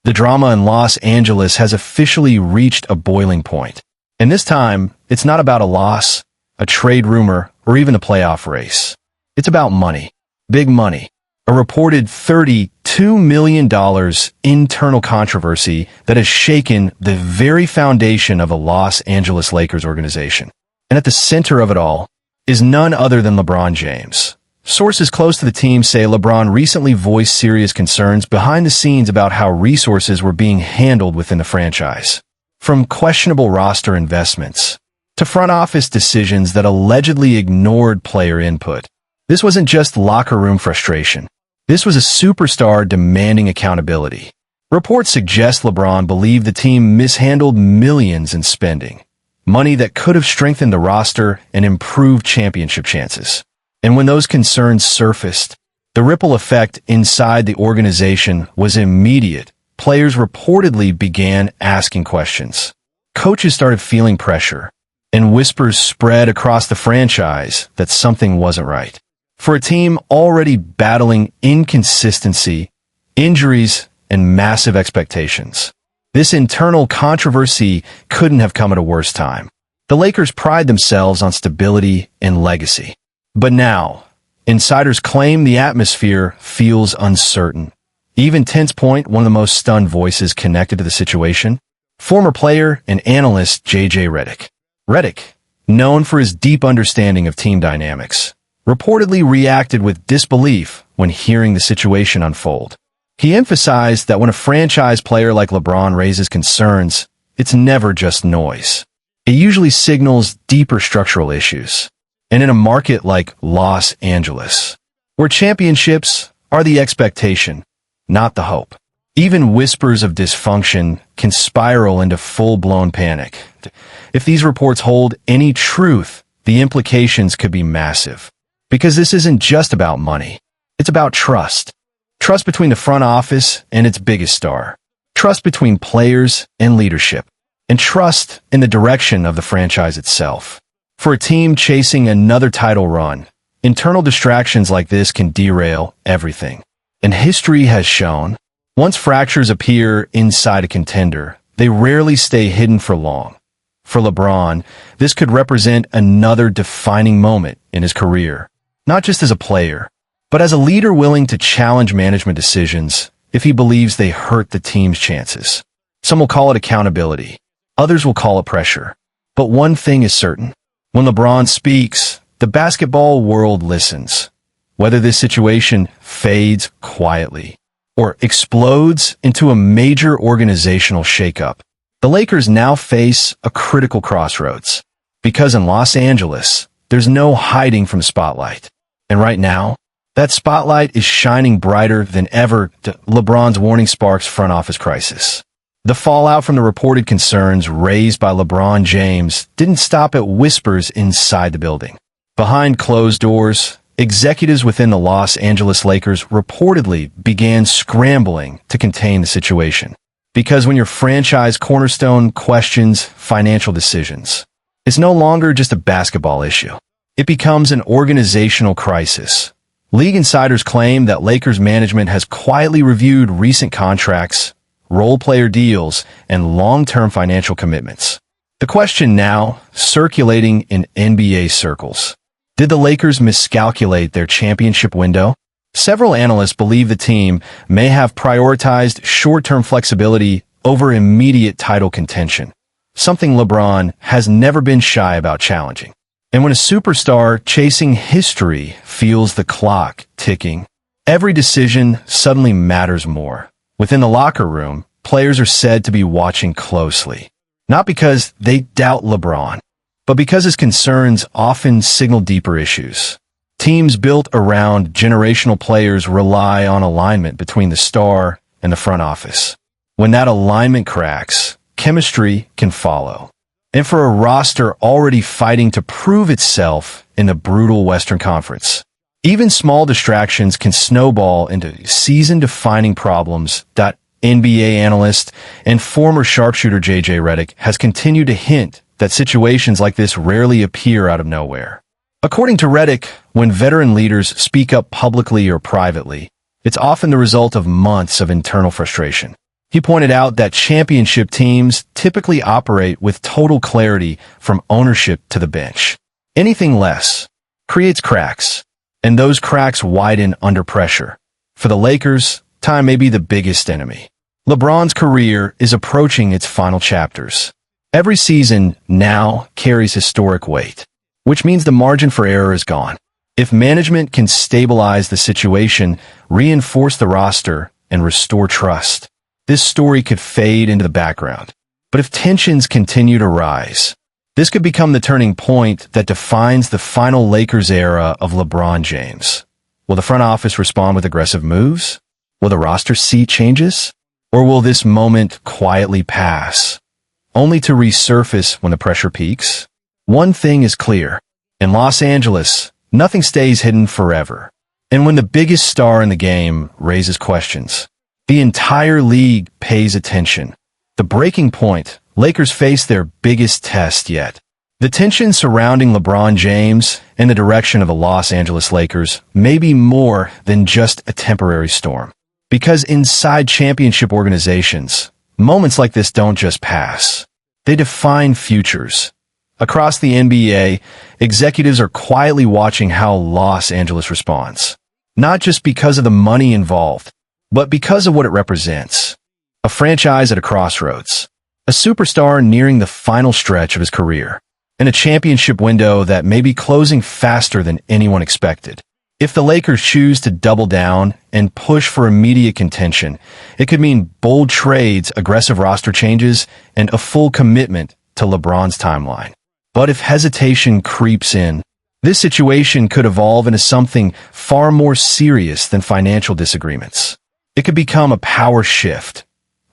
The drama in Los Angeles has officially reached a boiling point. And this time, it's not about a loss, a trade rumor, or even a playoff race. It's about money. Big money. A reported $32 million internal controversy that has shaken the very foundation of a Los Angeles Lakers organization. And at the center of it all is none other than LeBron James. Sources close to the team say LeBron recently voiced serious concerns behind the scenes about how resources were being handled within the franchise. From questionable roster investments to front office decisions that allegedly ignored player input. This wasn't just locker room frustration. This was a superstar demanding accountability. Reports suggest LeBron believed the team mishandled millions in spending, money that could have strengthened the roster and improved championship chances. And when those concerns surfaced, the ripple effect inside the organization was immediate. Players reportedly began asking questions. Coaches started feeling pressure, and whispers spread across the franchise that something wasn't right. For a team already battling inconsistency, injuries, and massive expectations, this internal controversy couldn't have come at a worse time. The Lakers pride themselves on stability and legacy. But now, insiders claim the atmosphere feels uncertain. Even Tense Point, one of the most stunned voices connected to the situation, former player and analyst JJ Redick. Redick, known for his deep understanding of team dynamics, reportedly reacted with disbelief when hearing the situation unfold. He emphasized that when a franchise player like LeBron raises concerns, it's never just noise. It usually signals deeper structural issues. And in a market like Los Angeles, where championships are the expectation, not the hope, even whispers of dysfunction can spiral into full-blown panic. If these reports hold any truth, the implications could be massive. Because this isn't just about money. It's about trust. Trust between the front office and its biggest star. Trust between players and leadership. And trust in the direction of the franchise itself. For a team chasing another title run, internal distractions like this can derail everything. And history has shown, once fractures appear inside a contender, they rarely stay hidden for long. For LeBron, this could represent another defining moment in his career, not just as a player, but as a leader willing to challenge management decisions if he believes they hurt the team's chances. Some will call it accountability, others will call it pressure. But one thing is certain. When LeBron speaks, the basketball world listens. Whether this situation fades quietly or explodes into a major organizational shakeup, the Lakers now face a critical crossroads. Because in Los Angeles, there's no hiding from spotlight. And right now, that spotlight is shining brighter than ever to LeBron's warning sparks front office crisis. The fallout from the reported concerns raised by LeBron James didn't stop at whispers inside the building. Behind closed doors, executives within the Los Angeles Lakers reportedly began scrambling to contain the situation. Because when your franchise cornerstone questions financial decisions, it's no longer just a basketball issue. It becomes an organizational crisis. League insiders claim that Lakers management has quietly reviewed recent contracts, role-player deals, and long-term financial commitments. The question now, circulating in NBA circles. Did the Lakers miscalculate their championship window? Several analysts believe the team may have prioritized short-term flexibility over immediate title contention, something LeBron has never been shy about challenging. And when a superstar chasing history feels the clock ticking, every decision suddenly matters more. Within the locker room, players are said to be watching closely, not because they doubt LeBron, but because his concerns often signal deeper issues. Teams built around generational players rely on alignment between the star and the front office. When that alignment cracks, chemistry can follow. And for a roster already fighting to prove itself in the brutal Western Conference, even small distractions can snowball into season-defining problems. NBA analyst and former sharpshooter JJ Redick has continued to hint that situations like this rarely appear out of nowhere. According to Redick, when veteran leaders speak up publicly or privately, it's often the result of months of internal frustration. He pointed out that championship teams typically operate with total clarity from ownership to the bench. Anything less creates cracks, and those cracks widen under pressure. For the Lakers, time may be the biggest enemy. LeBron's career is approaching its final chapters. Every season now carries historic weight, which means the margin for error is gone. If management can stabilize the situation, reinforce the roster, and restore trust, this story could fade into the background. But if tensions continue to rise, this could become the turning point that defines the final Lakers era of LeBron James. Will the front office respond with aggressive moves? Will the roster see changes? Or will this moment quietly pass, only to resurface when the pressure peaks? One thing is clear. In Los Angeles, nothing stays hidden forever. And when the biggest star in the game raises questions, the entire league pays attention. The breaking point, Lakers face their biggest test yet. The tension surrounding LeBron James and the direction of the Los Angeles Lakers may be more than just a temporary storm. Because inside championship organizations, moments like this don't just pass. They define futures. Across the NBA, executives are quietly watching how Los Angeles responds. Not just because of the money involved, but because of what it represents. A franchise at a crossroads. A superstar nearing the final stretch of his career. And a championship window that may be closing faster than anyone expected. If the Lakers choose to double down and push for immediate contention, it could mean bold trades, aggressive roster changes, and a full commitment to LeBron's timeline. But if hesitation creeps in, this situation could evolve into something far more serious than financial disagreements. It could become a power shift.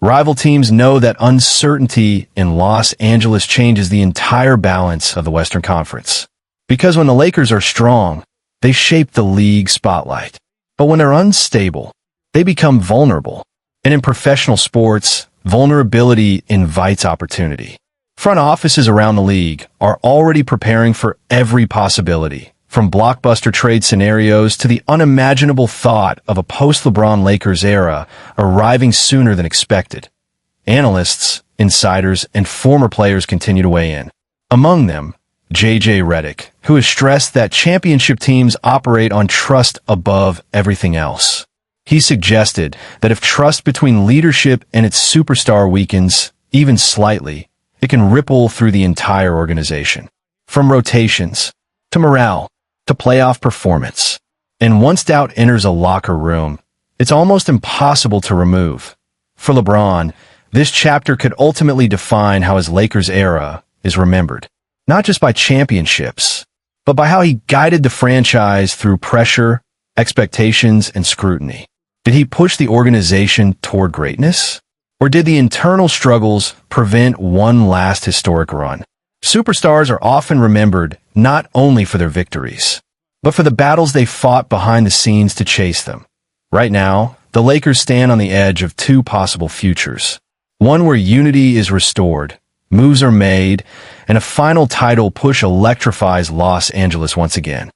Rival teams know that uncertainty in Los Angeles changes the entire balance of the Western Conference. Because when the Lakers are strong, they shape the league spotlight. But when they're unstable, they become vulnerable. And in professional sports, vulnerability invites opportunity. Front offices around the league are already preparing for every possibility, from blockbuster trade scenarios to the unimaginable thought of a post-LeBron Lakers era arriving sooner than expected. Analysts, insiders, and former players continue to weigh in. Among them, JJ Redick, who has stressed that championship teams operate on trust above everything else. He suggested that if trust between leadership and its superstar weakens, even slightly, it can ripple through the entire organization. From rotations, to morale, to playoff performance. And once doubt enters a locker room, it's almost impossible to remove. For LeBron, this chapter could ultimately define how his Lakers era is remembered. Not just by championships, but by how he guided the franchise through pressure, expectations, and scrutiny. Did he push the organization toward greatness? Or did the internal struggles prevent one last historic run? Superstars are often remembered not only for their victories, but for the battles they fought behind the scenes to chase them. Right now, the Lakers stand on the edge of two possible futures. One where unity is restored, moves are made, and a final title push electrifies Los Angeles once again.